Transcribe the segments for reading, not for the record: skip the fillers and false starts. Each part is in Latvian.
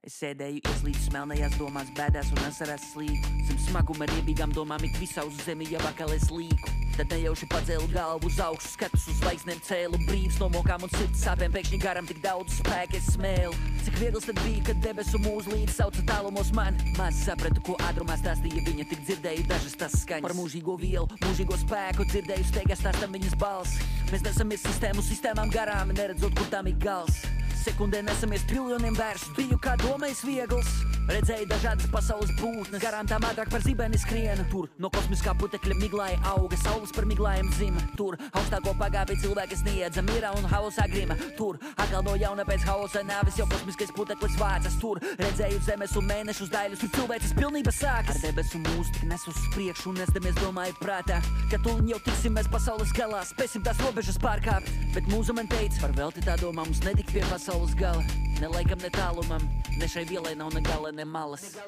Es sēdēju ieslīdis melnajās domās, bēdās un asarās slīku. Zem smaguma riebīgām domām it visā uz zemi jau akal es līku. Tad nejauši pacēlu galvu uz augšu, skatus uz zvaigznēm cēlu. Brīvs no mokām un sirds sāpēm, pēkšņi garam tik daudz spēka es smēlu. Cik viegls tad bija, kad debesu mūs līdz sauca tālumos man. Maz sapratu, ko ātrumā stāstīja viņa, tik dzirdēju dažas tas skaņas. Par mūžīgo vielu, mūžīgo spēku, dzirdēju steigā stāstam viņas balss. Mēs nesamies sistēmām garām, neredzot, kur tām ir gals. Sekundē nesamies triljoniem vērsus, biju kā domais viegls. Redzēju dažādas pasaules būtnes, garām tām ātrāk par zibeni skriena. Tur no kosmiskā putekļa miglāja auga, saules par miglājumu zima. Tur augstāko pagābi cilvēki sniedza, mira un hausā grima. Tur atkal no jauna pēc hausa nāvis jau kosmiskais puteklis vācas. Tur redzēju zemes un mēnešus daļus, tur cilvēces pilnība sākas. Ar debesu mūs tik nes uz priekšu un nesdamies domāju prātā, ka tuliņ jau tiksim mēs pasaules galā, spēsim tās robežas pārkāpt. Bet mūza man teica, par velti tā domā mums netikt pie pasaules gala. Ne laikam, ne tālumam, ne šai vielai nav ne gala, ne malas. Ne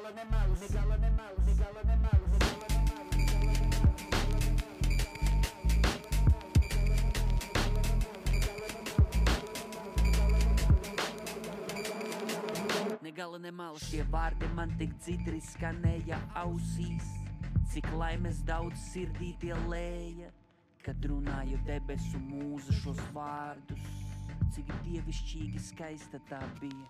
gala, ne malas. Šie vārdi man tik dzidri skanēja ausīs, cik laimes daudz sirdī tie lēja, kad runāju debesu mūza šos vārdus. Cik dievišķīgi skaista tā bija.